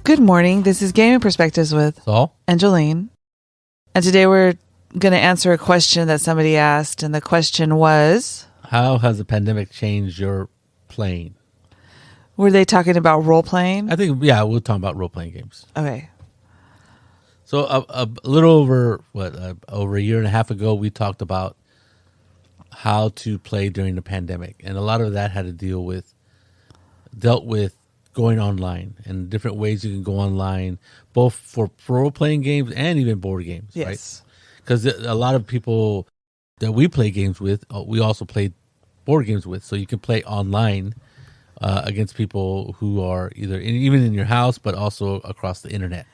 Good morning. This is Gaming Perspectives with Saul and Jolene. And today we're going to answer a question that somebody asked. And the question was, how has the pandemic changed your playing? were they talking about role playing? I think, yeah, we'll talk about role-playing games. Okay. So a little over, over a year and a half ago, we talked about how to play during the pandemic. And a lot of that had to dealt with going online and different ways you can go online, both for role-playing games and even board games, Yes. right? Because a lot of people that we play games with, we also play board games with. So you can play online against people who are even in your house, but also across the internet.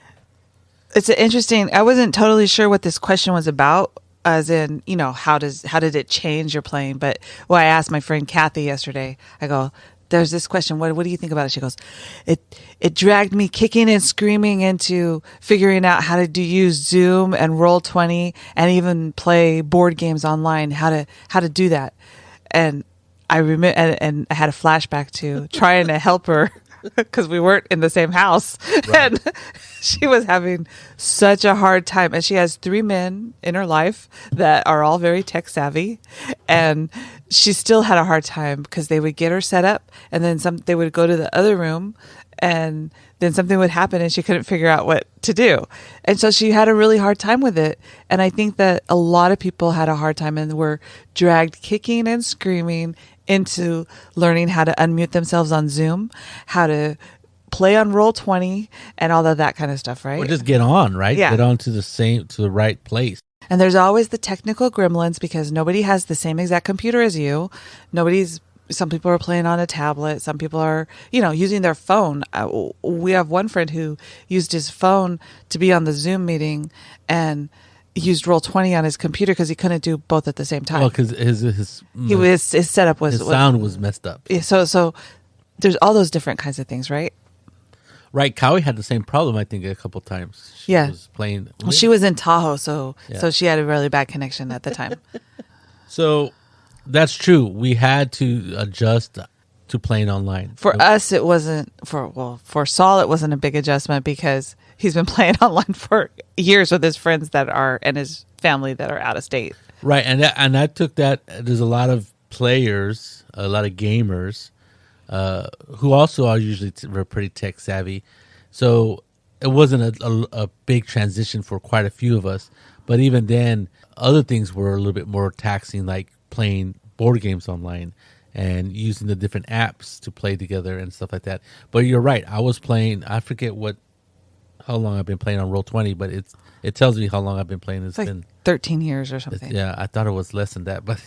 It's interesting. I wasn't totally sure what this question was about, as in, how did it change your playing? But I asked my friend Kathy yesterday, I go, there's this question. What do you think about it? She goes, it dragged me kicking and screaming into figuring out how to use Zoom and Roll20 and even play board games online, how to do that. And I remember, and I had a flashback to trying to help her because we weren't in the same house. Right. And she was having such a hard time. And she has 3 men in her life that are all very tech savvy. And she still had a hard time because they would get her set up and then they would go to the other room and then something would happen and she couldn't figure out what to do. And so she had a really hard time with it. And I think that a lot of people had a hard time and were dragged kicking and screaming into learning how to unmute themselves on Zoom, how to play on Roll20 and all of that kind of stuff, right? Or just get on, right? Yeah. Get on to the right place. And there's always the technical gremlins because nobody has the same exact computer as you. Some people are playing on a tablet. Some people are, using their phone. We have one friend who used his phone to be on the Zoom meeting and used Roll20 on his computer because he couldn't do both at the same time. Well, because his setup was... His sound was messed up. So there's all those different kinds of things, right? Right. Cowie had the same problem, I think, a couple times. She was playing... Well, she was in Tahoe, so she had a really bad connection at the time. So... That's true. We had to adjust to playing online. For us, it wasn't for Saul, it wasn't a big adjustment because he's been playing online for years with his friends and his family that are out of state. Right. And I took that. There's a lot of players, a lot of gamers, who also are usually pretty tech savvy. So it wasn't a big transition for quite a few of us. But even then, other things were a little bit more taxing, like playing board games online and using the different apps to play together and stuff like that. But you're right. I was playing, I forget how long I've been playing on Roll20, but it tells me how long I've been playing. It's been 13 years or something. Yeah, I thought it was less than that, but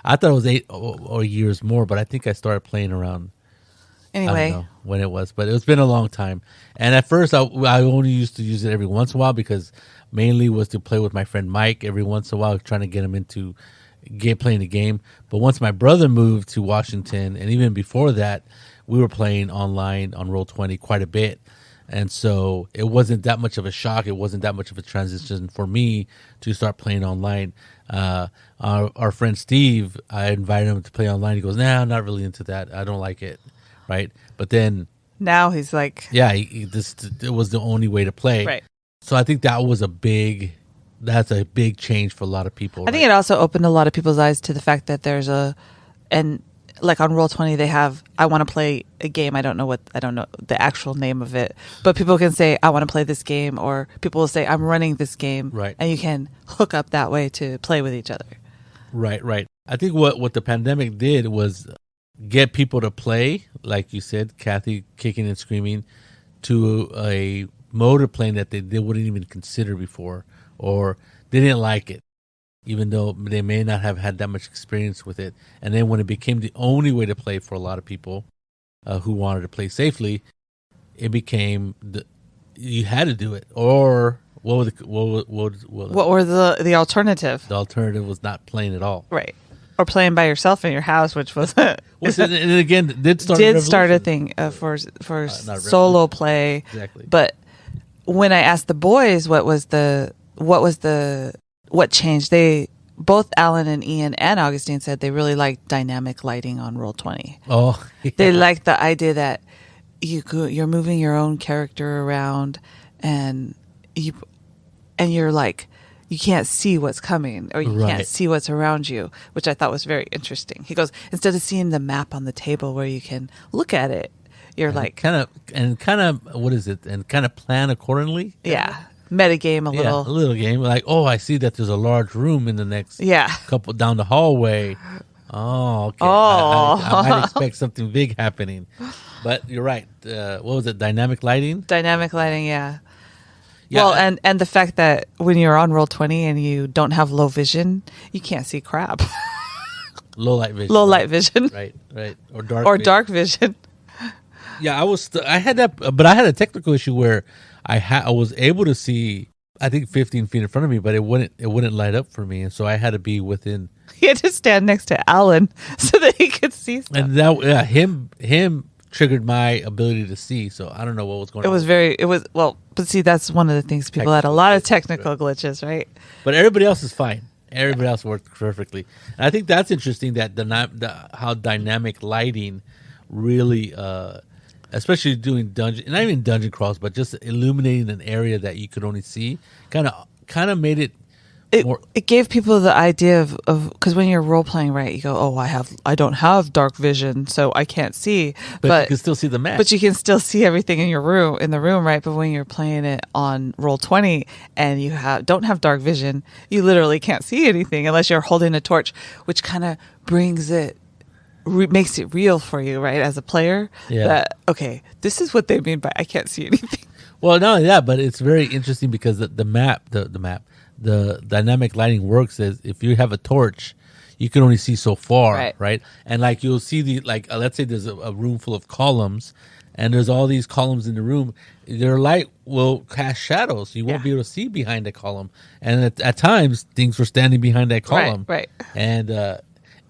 I thought it was 8 or years more, but I think I started playing around, anyway, I don't know when it was, but it's been a long time. And at first I only used to use it every once in a while because mainly was to play with my friend Mike every once in a while, trying to get him into playing the game. But once my brother moved to Washington, and even before that, we were playing online on Roll20 quite a bit. And so it wasn't that much of a shock. It wasn't that much of a transition for me to start playing online. Our friend Steve, I invited him to play online. He goes, "Nah, I'm not really into that. I don't like it." Right. But then now he's like, yeah, it was the only way to play. Right. So I think that's a big change for a lot of people. I think it also opened a lot of people's eyes to the fact that like on Roll20 they have, I want to play a game. I don't know the actual name of it, but people can say, I want to play this game, or people will say, I'm running this game. Right. And you can hook up that way to play with each other. Right. I think what the pandemic did was get people to play, like you said, Kathy, kicking and screaming, to a mode of playing that they wouldn't even consider before, or they didn't like it, even though they may not have had that much experience with it. And then when it became the only way to play for a lot of people who wanted to play safely, it became you had to do it. Or what were the alternative? The alternative was not playing at all. Right. Or playing by yourself in your house, which was and again did start a thing for solo play. Exactly. But when I asked the boys what changed, both Alan and Ian and Augustine said they really liked dynamic lighting on Roll20. Oh, yeah. They liked the idea that you're moving your own character around, and you and you're like, you can't see what's coming, or you can't see what's around you, which I thought was very interesting. He goes, instead of seeing the map on the table where you can look at it, you're like kind of what is it, and kind of plan accordingly. Yeah, metagame a little. Yeah, a little game. Like, oh, I see that there's a large room in the next couple down the hallway. Oh, okay. I might expect something big happening. But you're right. What was it? Dynamic lighting? Dynamic lighting, yeah. Well, and the fact that when you're on Roll20 and you don't have low vision, you can't see crap. Low light vision. Low light vision. Right. Or dark vision. Yeah, I had that, but I had a technical issue where I was able to see, I think 15 feet in front of me, but it wouldn't light up for me, and so I had to be within. He had to stand next to Alan so that he could see stuff. And that him triggered my ability to see, so I don't know what was going on. But see, that's one of the things, people had a lot of technical glitches, right? But everybody else is fine. Everybody else worked perfectly. And I think that's interesting, that how dynamic lighting really, especially doing not even dungeon crawls, but just illuminating an area that you could only see, kind of made it. It gave people the idea of because when you're role playing, right, you go, oh, I don't have dark vision, so I can't see, but you can still see the map. But you can still see everything in the room, right? But when you're playing it on Roll20 and you don't have dark vision, you literally can't see anything unless you're holding a torch, which kind of brings it. Makes it real for you, right, as a player. Yeah. That, okay, this is what they mean by I can't see anything. Well, not only that, but it's very interesting because the dynamic lighting works as if you have a torch, you can only see so far, right? And like you'll see let's say there's a room full of columns, and there's all these columns in the room. Their light will cast shadows. You won't be able to see behind the column, and at times things were standing behind that column, right.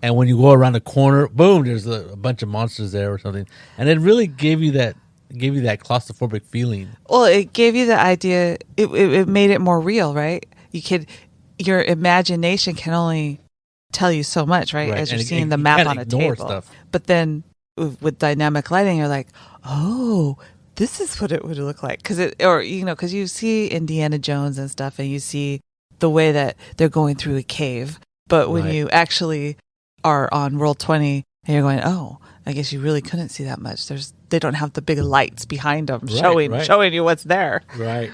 And when you go around the corner, boom, there's a bunch of monsters there or something. And it really gave you that claustrophobic feeling. Well, it gave you the idea, it made it more real, right? Your imagination can only tell you so much, right? As you're seeing the map on a table. Stuff. But then with dynamic lighting, you're like, oh, this is what it would look like. Because you see Indiana Jones and stuff, and you see the way that they're going through a cave. But when you actually are on Roll20 and you're going, oh, I guess you really couldn't see that much. They don't have the big lights behind them showing you what's there. Right.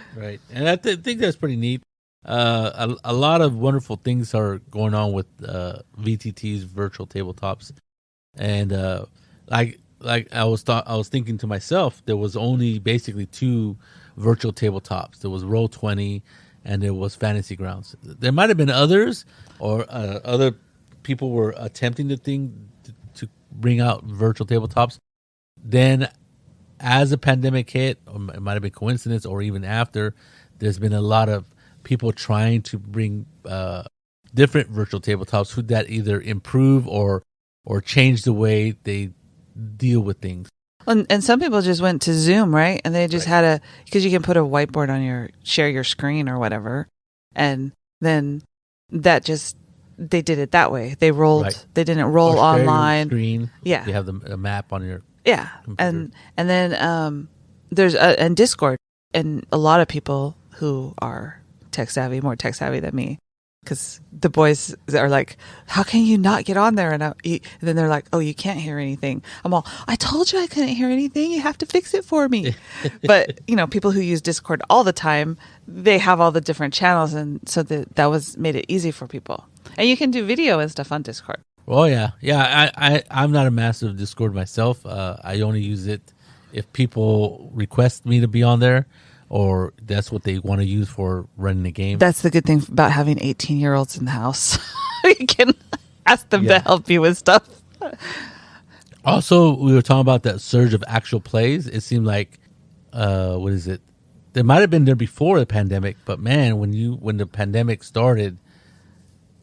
And I think that's pretty neat. A lot of wonderful things are going on with VTT's virtual tabletops, and like I was thinking to myself, there was only basically 2 virtual tabletops. There was Roll20 and there was Fantasy Grounds. There might have been others, or other people were attempting to bring out virtual tabletops. Then, as the pandemic hit, or it might have been coincidence, or even after, there's been a lot of people trying to bring different virtual tabletops that either improve or change the way they deal with things. And some people just went to Zoom, right? And they just had because you can put a whiteboard on share your screen or whatever. And then they did it that way. They rolled, they didn't roll online. Screen. Yeah. You have a map on your computer. And then there's and Discord, and a lot of people who are more tech savvy than me, because the boys are like, how can you not get on there? And then they're like, oh, you can't hear anything. I'm all, I told you I couldn't hear anything. You have to fix it for me. But people who use Discord all the time, they have all the different channels, and so that made it easy for people. And you can do video and stuff on Discord. Oh yeah. I'm not a massive Discord myself. I only use it if people request me to be on there, or that's what they want to use for running a game. That's the good thing about having 18-year-olds in the house. You can ask them to help you with stuff. Also, we were talking about that surge of actual plays. It seemed like, what is it? There might have been there before the pandemic, but man, when the pandemic started,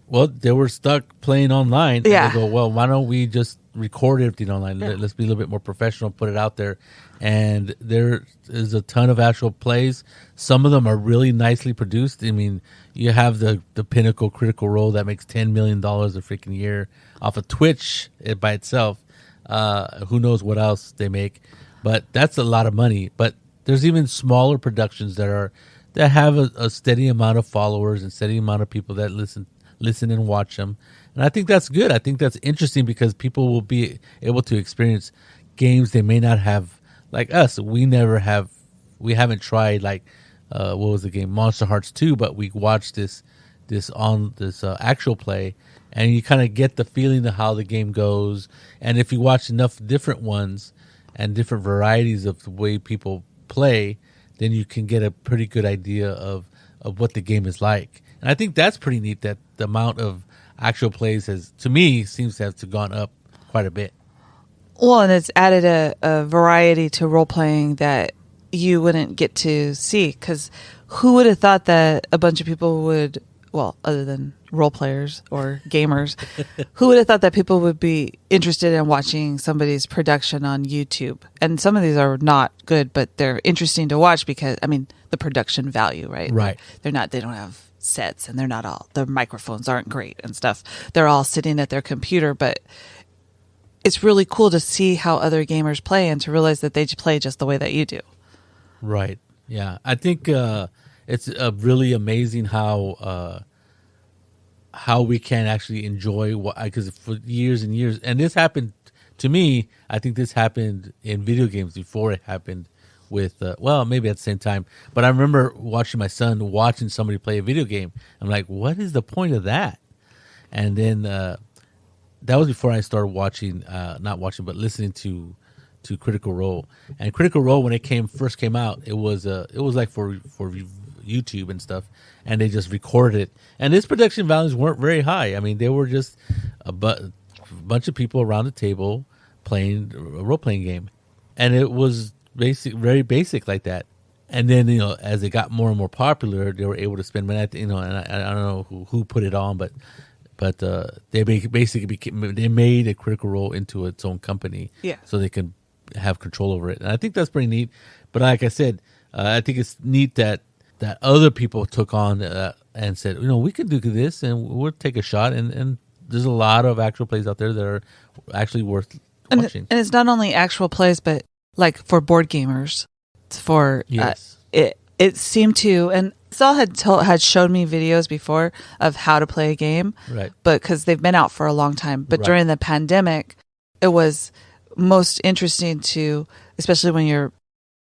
well, they were stuck playing online. Yeah. And they go, well, why don't we just record everything online? Yeah. Let's be a little bit more professional, put it out there. And there is a ton of actual plays. Some of them are really nicely produced. I mean, you have the Pinnacle Critical Role that makes $10 million a freaking year off of Twitch by itself. Who knows what else they make. but that's a lot of money. But there's even smaller productions that have a steady amount of followers and steady amount of people that listen and watch them. And I think that's good. I think that's interesting because people will be able to experience games they may not have, like us. We haven't tried, like, what was the game? Monster Hearts 2, but we watched this actual play, and you kind of get the feeling of how the game goes. And if you watch enough different ones and different varieties of the way people play, then you can get a pretty good idea of what the game is like. And I think that's pretty neat that the amount of actual plays to me, seems to have gone up quite a bit. Well, and it's added a variety to role playing that you wouldn't get to see, because who would have thought that a bunch of people would, well, other than role players or gamers, who would have thought that people would be interested in watching somebody's production on YouTube? And some of these are not good, but they're interesting to watch because, I mean, the production value, right? Right. They don't have sets, and their microphones aren't great and stuff. They're all sitting at their computer, but it's really cool to see how other gamers play and to realize that they play just the way that you do. Right. Yeah. I think it's really amazing how we can actually enjoy because for years and years, and this happened to me. I think this happened in video games before it happened with maybe at the same time. But I remember watching my son watching somebody play a video game. I'm like, what is the point of that? And then that was before I started watching, not watching, but listening to Critical Role. And Critical Role, when it first came out, it was like for YouTube and stuff, and they just recorded it. And its production values weren't very high. I mean, they were just a bunch of people around the table playing a role playing game, and it was very basic like that. And then, as it got more and more popular, they were able to spend money. And I don't know who put it on, but they basically they made a Critical Role into its own company, so they can have control over it. And I think that's pretty neat. But like I said, I think it's neat that other people took on and said, we can do this, and we'll take a shot. And there's a lot of actual plays out there that are actually worth watching. And it's not only actual plays, but like for board gamers, yes. It seemed to, and Saul had showed me videos before of how to play a game, right? But because they've been out for a long time. But during the pandemic, it was most interesting to, especially when you're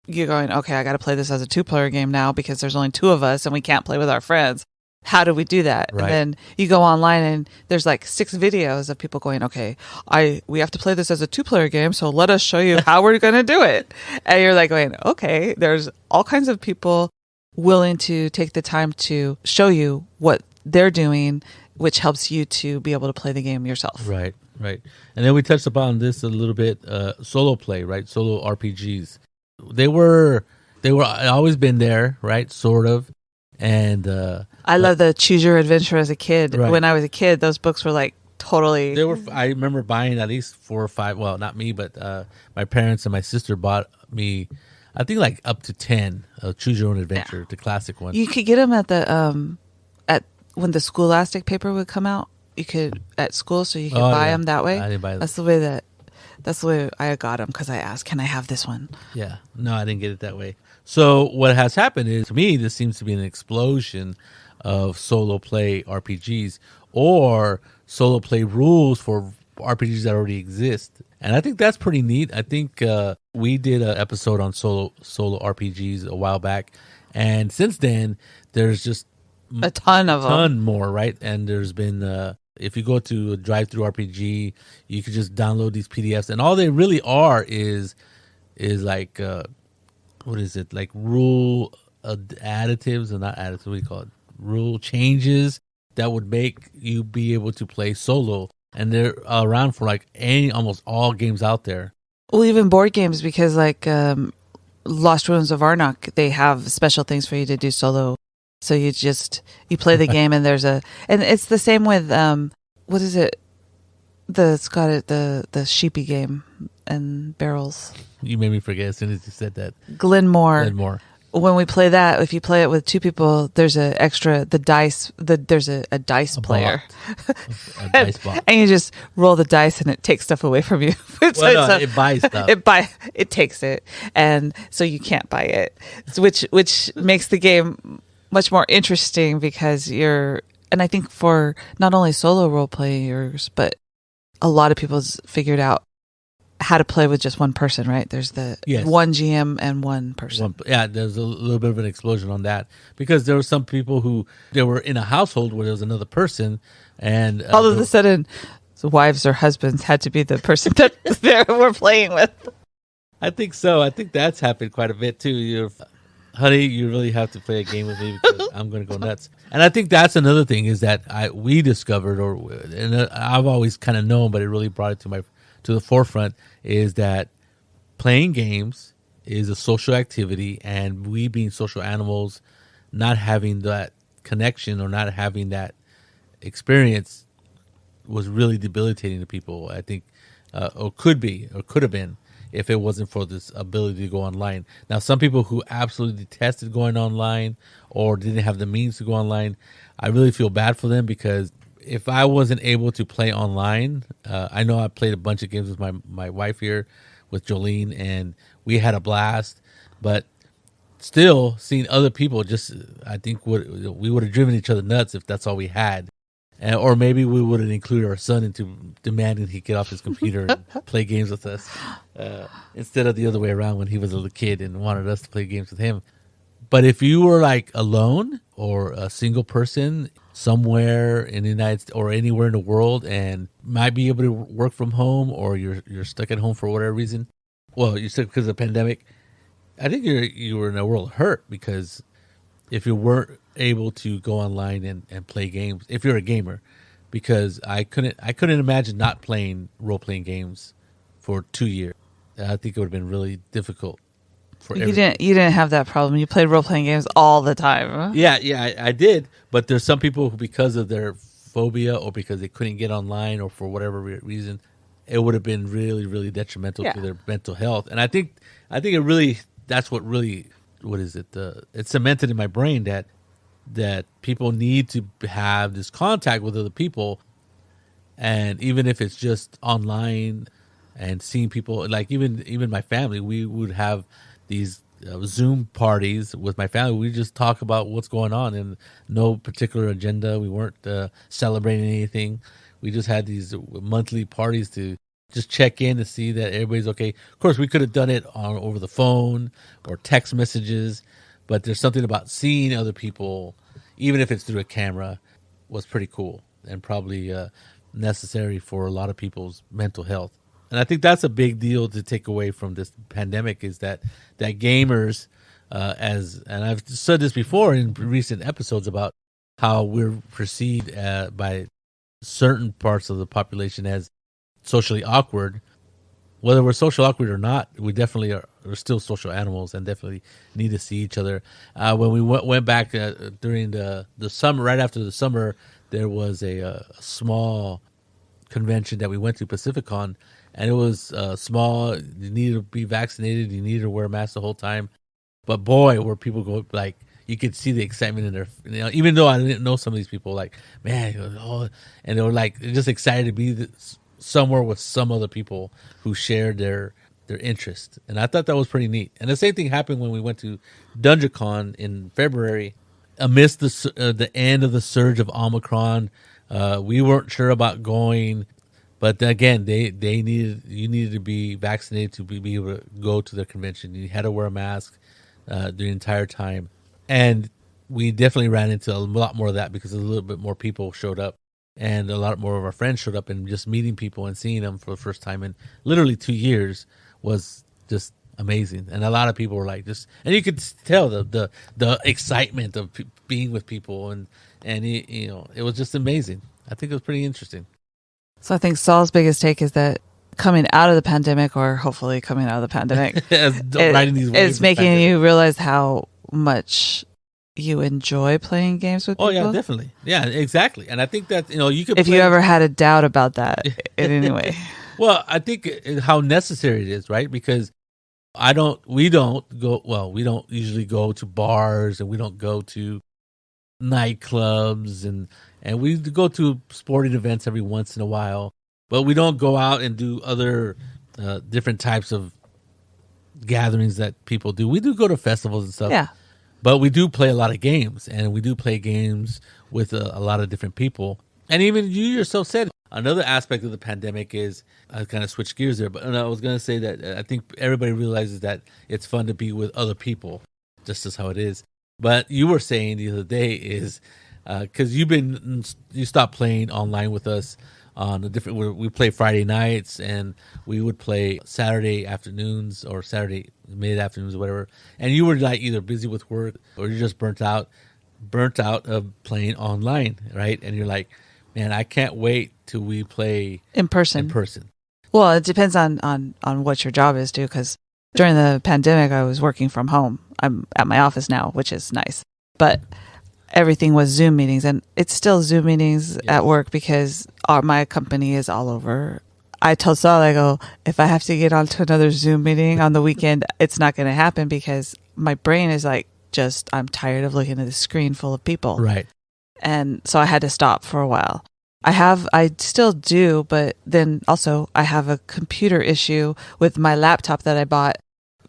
going, okay, I got to play this as a 2-player game now because there's only 2 of us and we can't play with our friends. How do we do that? Right. And then you go online and there's like 6 videos of people going, okay, we have to play this as a 2-player game, so let us show you how we're going to do it. And you're like going, okay, there's all kinds of people willing to take the time to show you what they're doing, which helps you to be able to play the game yourself. Right. And then we touched upon this a little bit, solo play, right? Solo RPGs. They were always been there, right? Sort of. And I love the Choose Your Adventure as a kid. Right. When I was a kid, those books were like totally. I remember buying at least 4 or 5. Well, not me, but my parents and my sister bought me, I think, like up to 10. Choose Your Own Adventure, the classic one. You could get them at the when the Scholastic paper would come out. You could at school, so you could buy them that way. I didn't buy them. That's the way I got them, because I asked, "Can I have this one?" Yeah, no, I didn't get it that way. So what has happened is, to me, this seems to be an explosion of solo play RPGs or solo play rules for RPGs that already exist. And I think that's pretty neat. I think we did an episode on solo RPGs a while back. And since then, there's just a ton of them. More, right? And there's been, if you go to Drive-Thru RPG, you can just download these PDFs. And all they really are is like, what is it? Like rule additives, or not additives, what do you call it? Rule changes that would make you be able to play solo. And they're around for like almost all games out there. Well, even board games, because like Lost Ruins of Arnak, they have special things for you to do solo. So you play the game, and and it's the same with what is it? The sheepy game and barrels. You made me forget as soon as you said that. Glenmore. when we play that, if you play it with two people, there's a extra the dice. There's a dice player, a dice bot, and you just roll the dice, and it takes stuff away from you. It buys stuff. It takes it, and so you can't buy it, which makes the game much more interesting because and I think for not only solo role players, but a lot of people's figured out how to play with just one person, right? There's the one GM and one person. There's a little bit of an explosion on that because there were some people who they were in a household where there was another person, and all of a sudden, the wives or husbands had to be the person that they were playing with. I think so. I think that's happened quite a bit too. Honey, you really have to play a game with me because I'm going to go nuts. And I think that's another thing is that we discovered, and I've always kind of known, but it really brought it to the forefront, is that playing games is a social activity, and we being social animals, not having that connection or not having that experience was really debilitating to people, I think, or could have been if it wasn't for this ability to go online. Now, some people who absolutely detested going online or didn't have the means to go online, I really feel bad for them because if I wasn't able to play online, I know I played a bunch of games with my wife here, with Jolene, and we had a blast. But still, seeing other people, I think we would have driven each other nuts if that's all we had. Or maybe we would have included our son into demanding he get off his computer and play games with us instead of the other way around when he was a little kid and wanted us to play games with him. But if you were like alone or a single person somewhere in the United States or anywhere in the world and might be able to work from home, or you're stuck at home for whatever reason, well, you're stuck because of the pandemic, I think you were in a world of hurt because if you weren't able to go online and play games, if you're a gamer, because I couldn't imagine not playing role-playing games for 2 years. I think it would have been really difficult for everyone. You didn't have that problem. You played role-playing games all the time. Huh? Yeah, I did. But there's some people who, because of their phobia or because they couldn't get online or for whatever reason, it would have been really, really detrimental to their mental health. And I think it really, that's what really, what is it? It's cemented in my brain that people need to have this contact with other people. And even if it's just online and seeing people, like even my family, we would have these Zoom parties with my family. We just talk about what's going on and no particular agenda. We weren't celebrating anything. We just had these monthly parties to just check in to see that everybody's okay. Of course, we could have done it over the phone or text messages, but there's something about seeing other people, even if it's through a camera, was pretty cool and probably necessary for a lot of people's mental health. And I think that's a big deal to take away from this pandemic is that gamers, and I've said this before in recent episodes about how we're perceived by certain parts of the population as socially awkward. Whether we're social awkward or not, we definitely are still social animals and definitely need to see each other. When we went back during the summer, right after the summer, there was a small convention that we went to, Pacificon, and it was small. You needed to be vaccinated. You needed to wear a mask the whole time. But boy, were people go like, you could see the excitement in their, even though I didn't know some of these people, like, man, and they were like just excited to be somewhere with some other people who shared their interest. And I thought that was pretty neat. And the same thing happened when we went to DungeonCon in February. Amidst the end of the surge of Omicron, we weren't sure about going, but again, you needed to be vaccinated to be able to go to the convention. You had to wear a mask the entire time. And we definitely ran into a lot more of that because a little bit more people showed up. And a lot more of our friends showed up, and just meeting people and seeing them for the first time in literally 2 years was just amazing. And a lot of people were like, and you could tell the excitement of being with people, and it was just amazing. I think it was pretty interesting. So I think Saul's biggest take is that coming out of the pandemic, or hopefully coming out of the pandemic, it's making you realize how much you enjoy playing games with people. Oh yeah, definitely. Yeah, exactly. And I think that you could. If you ever had a doubt about that in any way, well, I think how necessary it is, right? Because We don't go, well, we don't usually go to bars, and we don't go to nightclubs, and we go to sporting events every once in a while, but we don't go out and do other different types of gatherings that people do. We do go to festivals and stuff. Yeah. But we do play a lot of games, and we do play games with a lot of different people. And even you yourself said another aspect of the pandemic is, I kind of switched gears there, but I was going to say that I think everybody realizes that it's fun to be with other people, just as how it is. But you were saying the other day is, because you stopped playing online with us on a different, we play Friday nights, and we would play Saturday afternoons or Saturday mid afternoons or whatever, and you were like either busy with work or you're just burnt out of playing online, right? And you're like, man, I can't wait till we play in person. Well, it depends on what your job is too, because during the pandemic I was working from home. I'm at my office now, which is nice, but everything was Zoom meetings, and it's still Zoom meetings at work because my company is all over. I told Saul, I go, if I have to get onto another Zoom meeting on the weekend, it's not going to happen because my brain is like, I'm tired of looking at the screen full of people. Right. And so I had to stop for a while. I still do, but then also I have a computer issue with my laptop that I bought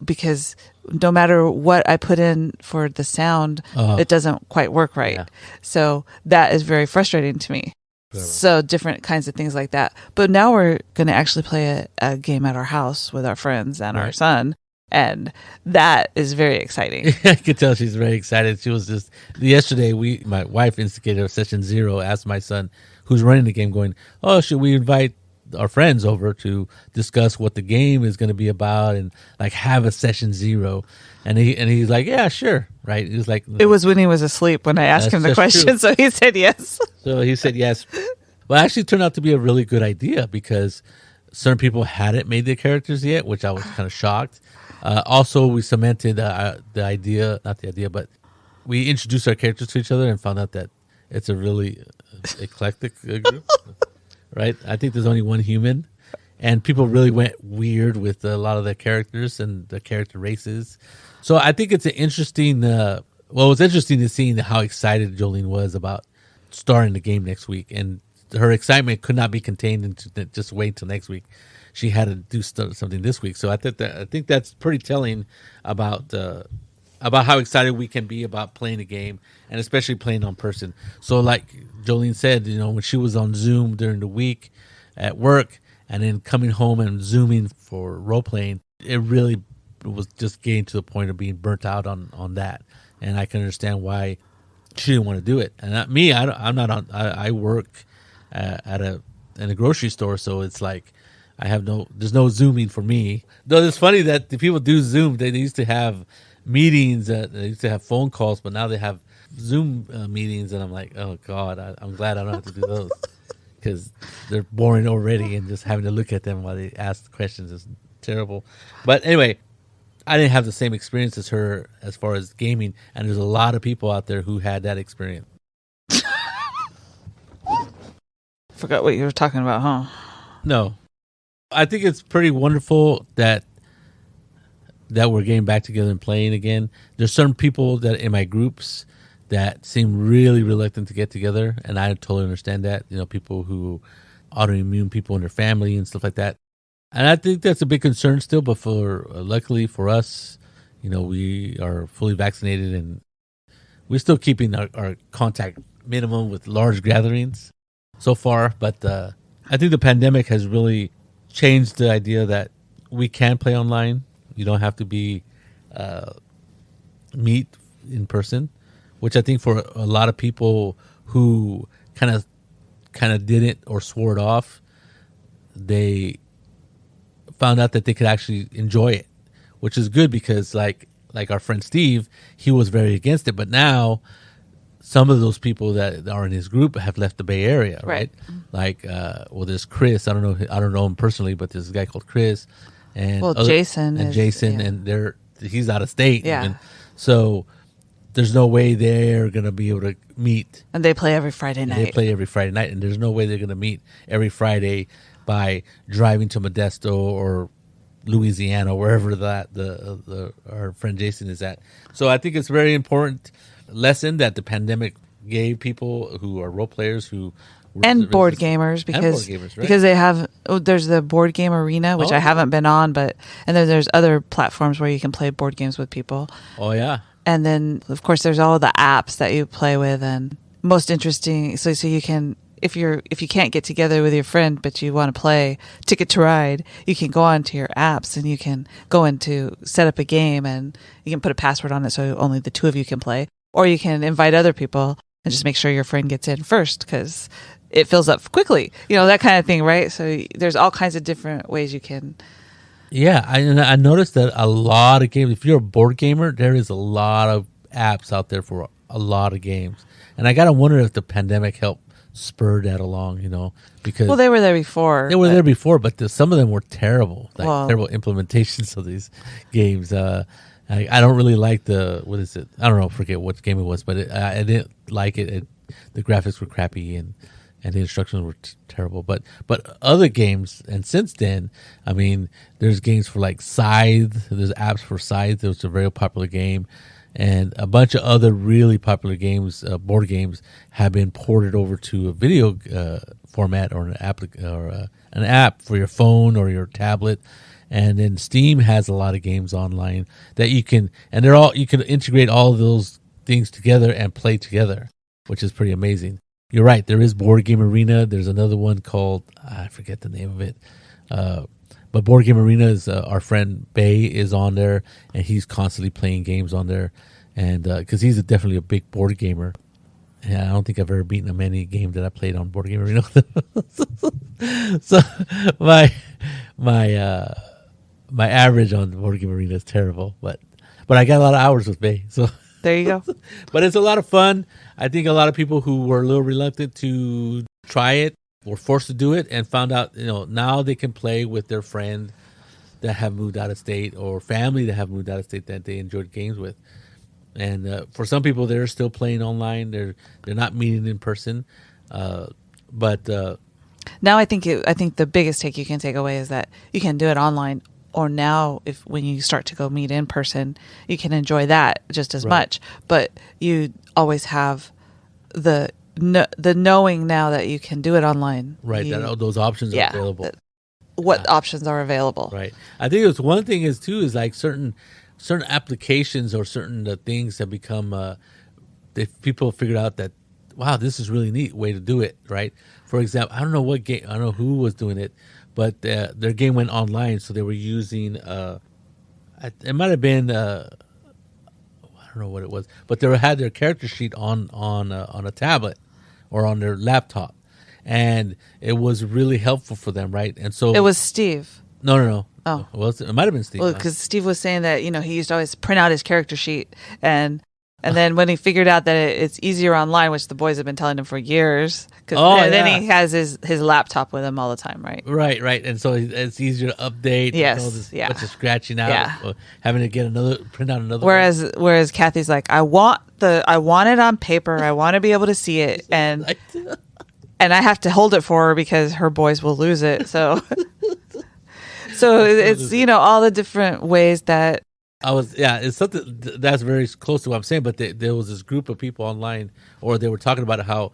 because no matter what I put in for the sound, it doesn't quite work right. Yeah. So that is very frustrating to me. Whatever. So different kinds of things like that. But now we're going to actually play a game at our house with our friends and our son. And that is very exciting. I can tell she's very excited. She was just, yesterday, my wife instigated a session 0, asked my son, who's running the game, going, oh, should we invite our friends over to discuss what the game is going to be about and like have a session 0? And he's like, yeah, sure. Right. He was like, it was when he was asleep when I asked him the question. True. So he said yes. So he said yes. Well, it actually turned out to be a really good idea because certain people hadn't made their characters yet, which I was kind of shocked. Also, we cemented but we introduced our characters to each other and found out that it's a really eclectic group, right? I think there's only one human, and people really went weird with a lot of the characters and the character races. So I think it's an interesting, it was interesting to see how excited Jolene was about starting the game next week, and her excitement could not be contained into just wait till next week. She had to do something this week. So I think that's pretty telling about how excited we can be about playing a game, and especially playing on person. So like Jolene said, when she was on Zoom during the week at work and then coming home and Zooming for role playing, it really was just getting to the point of being burnt out on that. And I can understand why she didn't want to do it. And I work in a grocery store, so it's like there's no Zooming for me. Though it's funny that the people do Zoom. They used to have meetings, they used to have phone calls, but now they have Zoom meetings, and I'm like, oh God, I'm glad I don't have to do those because they're boring already, and just having to look at them while they ask questions is terrible. But anyway, I didn't have the same experience as her as far as gaming, and there's a lot of people out there who had that experience. Forgot what you were talking about, huh? No. I think it's pretty wonderful that we're getting back together and playing again. There's certain people that in my groups that seem really reluctant to get together, and I totally understand that. People who autoimmune people in their family and stuff like that. And I think that's a big concern still, but luckily for us, we are fully vaccinated, and we're still keeping our contact minimum with large gatherings so far. But I think the pandemic has really changed the idea that we can play online. You don't have to be meet in person, which I think for a lot of people who kind of didn't or swore it off, they found out that they could actually enjoy it, which is good because like our friend Steve, he was very against it, but now some of those people that are in his group have left the Bay Area, right? Like, there's Chris. I don't know him personally, but there's a guy called Chris, and Jason, and he's out of state. Yeah. Even. So there's no way they're gonna be able to meet. And they play every Friday night. And there's no way they're gonna meet every Friday by driving to Modesto or Louisiana, wherever our friend Jason is at. So I think it's a very important lesson that the pandemic gave people who are role players and board gamers because right? because they have there's the board game arena, which I haven't been on, and then there's other platforms where you can play board games with people. Oh yeah. And then of course there's all the apps that you play with, and most interesting so you can if you can't get together with your friend but you want to play Ticket to Ride, you can go onto your apps and you can go into set up a game and you can put a password on it so only the two of you can play, or you can invite other people and just make sure your friend gets in first because it fills up quickly, that kind of thing, right? So there's all kinds of different ways you can. Yeah, I noticed that a lot of games, if you're a board gamer, there is a lot of apps out there for a lot of games. And I got to wonder if the pandemic helped spur that along, because... Well, they were there before. They were there before, but some of them were terrible, terrible implementations of these games. I don't really like what is it? I don't know, forget what game it was, but I didn't like it. The graphics were crappy and the instructions were terrible. But other games, and since then, I mean, there's games for like Scythe. There's apps for Scythe. It was a very popular game. And a bunch of other really popular games, board games, have been ported over to a video format or an app for your phone or your tablet. And then Steam has a lot of games online that you can integrate all of those things together and play together, which is pretty amazing. You're right. There is Board Game Arena. There's another one called, I forget the name of it. But Board Game Arena is our friend Bay is on there, and he's constantly playing games on there. And because he's definitely a big board gamer. And I don't think I've ever beaten him any game that I played on Board Game Arena. So my average on Board Game Arena is terrible. But I got a lot of hours with Bay. So there you go. But it's a lot of fun. I think a lot of people who were a little reluctant to try it were forced to do it and found out, now they can play with their friend that have moved out of state or family that have moved out of state that they enjoyed games with. And for some people, they're still playing online. They're not meeting in person. But now I think the biggest take you can take away is that you can do it online. Or now, when you start to go meet in person, you can enjoy that just as much. But you always have the knowing now that you can do it online. Right, that those options are available. What options are available? Right. I think it's one thing is like certain applications or certain things have become. If people figured out that, wow, this is really neat way to do it. Right. For example, I don't know what game. I don't know who was doing it. But their game went online, so they were using. It might have been. I don't know what it was, but they had their character sheet on a tablet or on their laptop, and it was really helpful for them, right? And so it was Steve. No. Oh, well, it might have been Steve. Well, because Steve was saying that he used to always print out his character sheet and then when he figured out that it's easier online, which the boys have been telling him for years, then he has his laptop with him all the time, right? Right. And so it's easier to update. Yes, bunch of scratching out, having to print out another. Whereas Kathy's like, I want it on paper. I want to be able to see it, and I have to hold it for her because her boys will lose it. So it's all the different ways that. It's something that's very close to what I'm saying, but there was this group of people online, or they were talking about how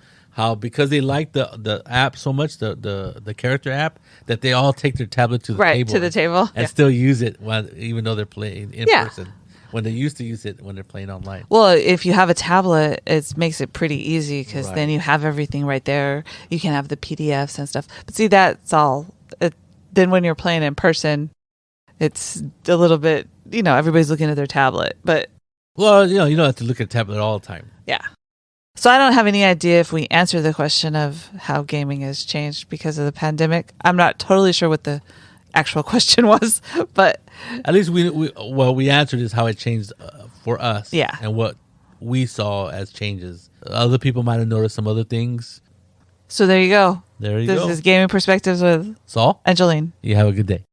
because they like the app so much, the character app, that they all take their tablet to the table and still use it even though they're playing in person, when they used to use it when they're playing online. Well, if you have a tablet, it makes it pretty easy because then you have everything right there. You can have the PDFs and stuff. But see, that's all. Then when you're playing in person, it's a little bit, everybody's looking at their tablet, but. Well, you don't have to look at a tablet all the time. Yeah. So I don't have any idea if we answer the question of how gaming has changed because of the pandemic. I'm not totally sure what the actual question was, but. At least we answered is how it changed for us. Yeah. And what we saw as changes. Other people might have noticed some other things. So there you go. This is Gaming Perspectives with Saul and Jolene. You have a good day.